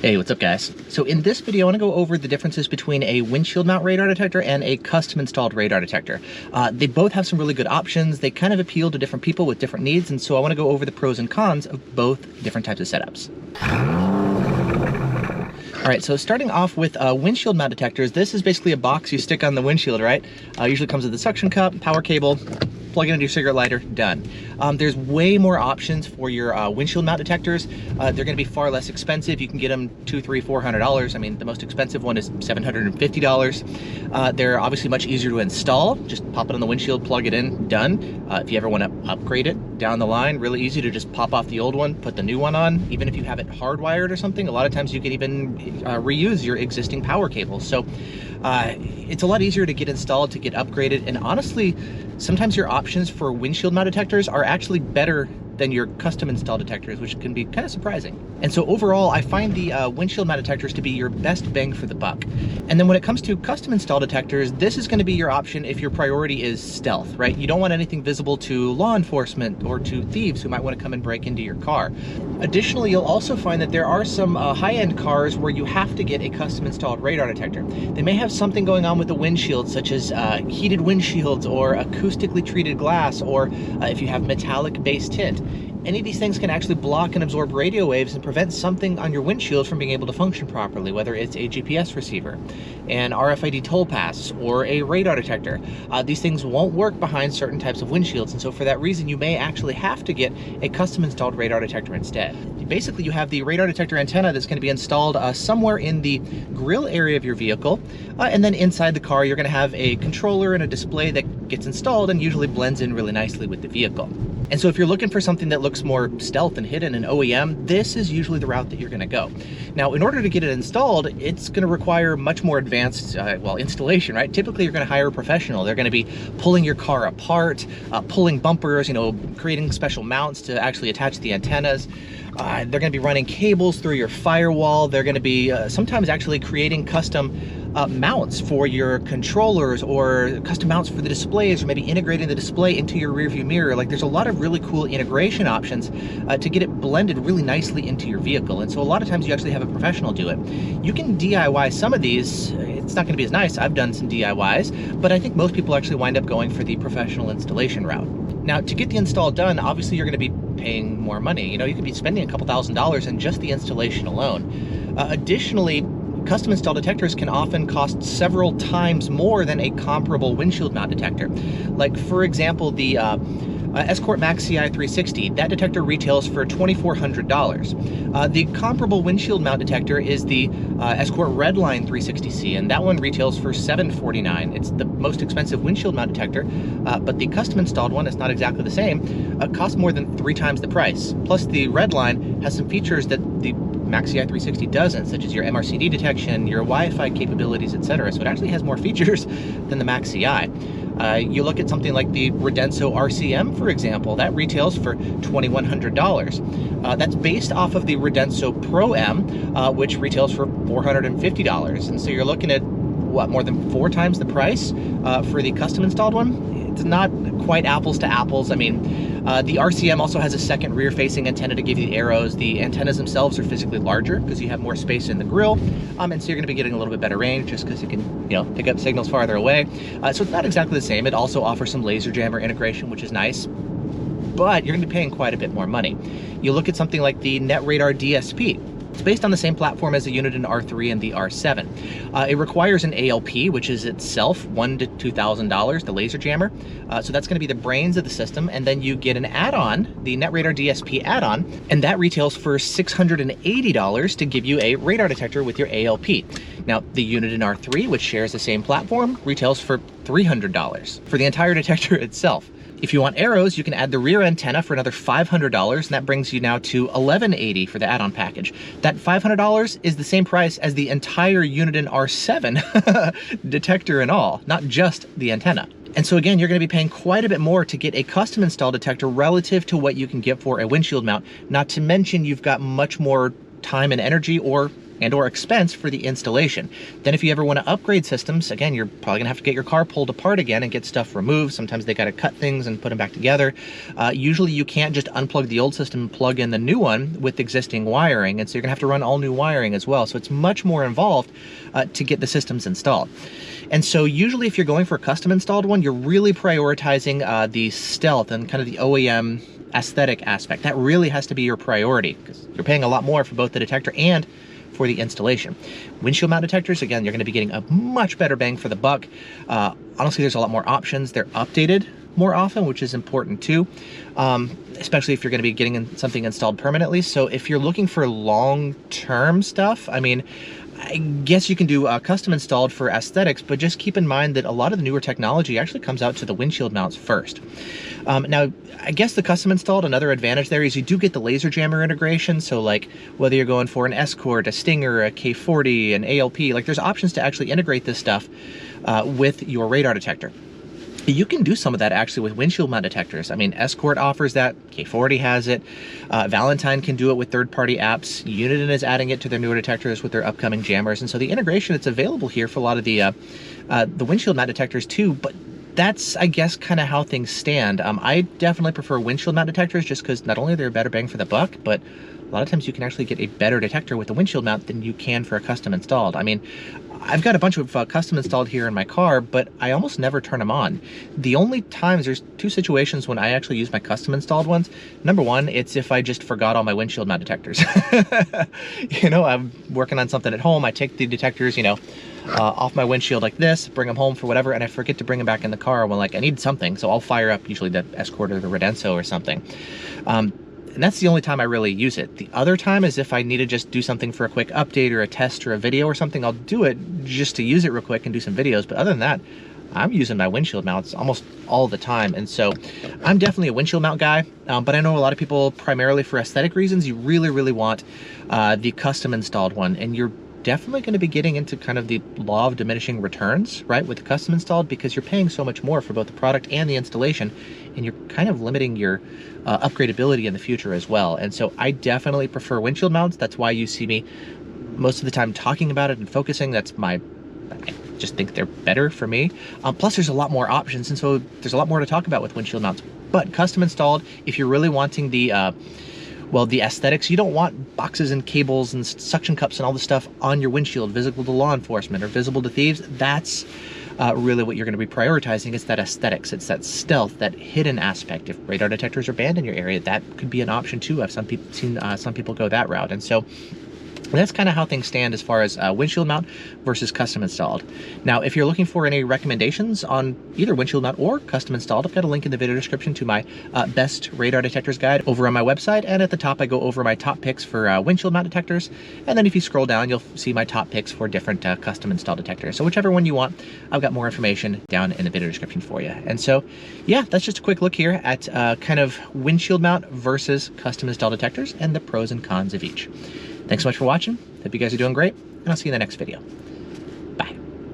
Hey, what's up guys? So in this video, I want to go over the differences between a windshield mount radar detector and a custom installed radar detector. They both have some really good options. They kind of appeal to different people with different needs, and so I want to go over the pros and cons of both different types of setups. All right, so starting off with windshield mount detectors, this is basically a box you stick on the windshield, right? Usually comes with a suction cup, power cable, plug it into your cigarette lighter, done. There's way more options for your windshield mount detectors. They're gonna be far less expensive. You can get them $200, $300, $400. I mean, the most expensive one is $750. They're obviously much easier to install. Just pop it on the windshield, plug it in, done. If you ever wanna upgrade it down the line, really easy to just pop off the old one, put the new one on. Even if you have it hardwired or something, a lot of times you can even reuse your existing power cables. So it's a lot easier to get installed, to get upgraded, and honestly, sometimes your options for windshield mount detectors are actually better than your custom installed detectors, which can be kind of surprising. And so overall, I find the windshield mount detectors to be your best bang for the buck. And then when it comes to custom installed detectors, this is going to be your option if your priority is stealth, right? You don't want anything visible to law enforcement or to thieves who might want to come and break into your car. Additionally, you'll also find that there are some high-end cars where you have to get a custom installed radar detector. They may have something going on with the windshield, such as heated windshields or acoustically treated glass, or if you have metallic base tint. Any of these things can actually block and absorb radio waves and prevent something on your windshield from being able to function properly, whether it's a GPS receiver, an RFID toll pass, or a radar detector. These things won't work behind certain types of windshields, and so for that reason, you may actually have to get a custom installed radar detector instead. Basically, you have the radar detector antenna that's going to be installed somewhere in the grille area of your vehicle, and then inside the car, you're going to have a controller and a display that gets installed and usually blends in really nicely with the vehicle. And so if you're looking for something that looks more stealth and hidden and OEM, this is usually the route that you're gonna go. Now, in order to get it installed, it's gonna require much more advanced, installation, right? Typically, you're gonna hire a professional. They're gonna be pulling your car apart, pulling bumpers, creating special mounts to actually attach the antennas. They're gonna be running cables through your firewall. They're gonna be sometimes actually creating custom mounts for your controllers, or custom mounts for the displays, or maybe integrating the display into your rearview mirror. Like, there's a lot of really cool integration options to get it blended really nicely into your vehicle. And so a lot of times you actually have a professional do it. You can DIY some of these. It's not gonna be as nice. I've done some DIYs, but I think most people actually wind up going for the professional installation route. Now, to get the install done, obviously you're gonna be paying more money. You could be spending a couple $1,000s in just the installation alone. Additionally, custom installed detectors can often cost several times more than a comparable windshield mount detector. Like, for example, the Escort Max CI 360, that detector retails for $2,400. The comparable windshield mount detector is the Escort Redline 360C, and that one retails for $749. It's the most expensive windshield mount detector, but the custom installed one is not exactly the same. Costs more than 3 times the price. Plus, the Redline has some features that the Max CI 360 doesn't, such as your MRCD detection, your Wi-Fi capabilities, etc. So it actually has more features than the Max CI. You look at something like the Redenso RCM, for example, that retails for $2,100. That's based off of the Redenso Pro M, which retails for $450. And so you're looking at, what, more than 4 times the price for the custom installed one? It's not quite apples to apples. I mean, the RCM also has a second rear-facing antenna to give you the arrows. The antennas themselves are physically larger because you have more space in the grille, and so you're going to be getting a little bit better range just because you can, pick up signals farther away. So it's not exactly the same. It also offers some laser jammer integration, which is nice, but you're going to be paying quite a bit more money. You look at something like the NetRadar DSP. It's based on the same platform as the Uniden R3 and the R7. It requires an ALP, which is itself $1,000 to $2,000, the laser jammer. So that's going to be the brains of the system. And then you get an add-on, the NetRadar DSP add-on, and that retails for $680 to give you a radar detector with your ALP. Now, the Uniden R3, which shares the same platform, retails for $300 for the entire detector itself. If you want arrows, you can add the rear antenna for another $500, and that brings you now to $1,180 for the add-on package. That $500 is the same price as the entire Uniden R7 detector and all, not just the antenna. And so again, you're going to be paying quite a bit more to get a custom installed detector relative to what you can get for a windshield mount. Not to mention, you've got much more time and energy, or and or expense for the installation. Then if you ever want to upgrade systems, again, you're probably gonna have to get your car pulled apart again and get stuff removed. Sometimes they gotta cut things and put them back together. Usually you can't just unplug the old system and plug in the new one with existing wiring, and so you're gonna have to run all new wiring as well. So it's much more involved to get the systems installed. And so usually if you're going for a custom installed one, you're really prioritizing the stealth and kind of the OEM aesthetic aspect. That really has to be your priority, because you're paying a lot more for both the detector and for the installation. Windshield mount detectors, again, you're going to be getting a much better bang for the buck. Honestly, there's a lot more options. They're updated more often, which is important too, especially if you're going to be getting something installed permanently. So if you're looking for long-term stuff, I mean, I guess you can do custom installed for aesthetics, but just keep in mind that a lot of the newer technology actually comes out to the windshield mounts first. Now, I guess the custom installed, another advantage there is you do get the laser jammer integration. So like whether you're going for an Escort, a Stinger, a K40, an ALP, like there's options to actually integrate this stuff with your radar detector. You can do some of that actually with windshield mount detectors. I mean, Escort offers that, K40 has it, Valentine can do it with third-party apps, Uniden is adding it to their newer detectors with their upcoming jammers, and so the integration that's available here for a lot of the windshield mount detectors too, but that's, I guess, kind of how things stand. I definitely prefer windshield mount detectors just because not only they're a better bang for the buck, but a lot of times you can actually get a better detector with a windshield mount than you can for a custom installed. I mean, I've got a bunch of custom installed here in my car, but I almost never turn them on. The only times, there's two situations when I actually use my custom installed ones. Number one, it's if I just forgot all my windshield mount detectors. You know, I'm working on something at home, I take the detectors, you know, off my windshield like this, bring them home for whatever, and I forget to bring them back in the car when like I need something, so I'll fire up usually the Escort or the Redenso or something. And that's the only time I really use it. The other time is if I need to just do something for a quick update or a test or a video or something, I'll do it just to use it real quick and do some videos. But other than that, I'm using my windshield mounts almost all the time. And so I'm definitely a windshield mount guy, but I know a lot of people, primarily for aesthetic reasons, you really, really want the custom installed one. And you're definitely going to be getting into kind of the law of diminishing returns, right, with the custom installed, because you're paying so much more for both the product and the installation, and you're kind of limiting your upgradability in the future as well. And so I definitely prefer windshield mounts. That's why you see me most of the time talking about it and focusing. I just think they're better for me. Plus there's a lot more options, and so there's a lot more to talk about with windshield mounts. But custom installed, if you're really wanting the well, the aesthetics, you don't want boxes and cables and suction cups and all this stuff on your windshield, visible to law enforcement or visible to thieves. That's really what you're going to be prioritizing. It's that aesthetics, it's that stealth, that hidden aspect. If radar detectors are banned in your area, that could be an option too. I've seen some people go that route. And so that's kind of how things stand as far as windshield mount versus custom installed. Now, if you're looking for any recommendations on either windshield mount or custom installed, I've got a link in the video description to my best radar detectors guide over on my website. And at the top, I go over my top picks for windshield mount detectors. And then if you scroll down, you'll see my top picks for different custom installed detectors. So whichever one you want, I've got more information down in the video description for you. And so, yeah, that's just a quick look here at kind of windshield mount versus custom installed detectors and the pros and cons of each. Thanks so much for watching. Hope you guys are doing great, and I'll see you in the next video.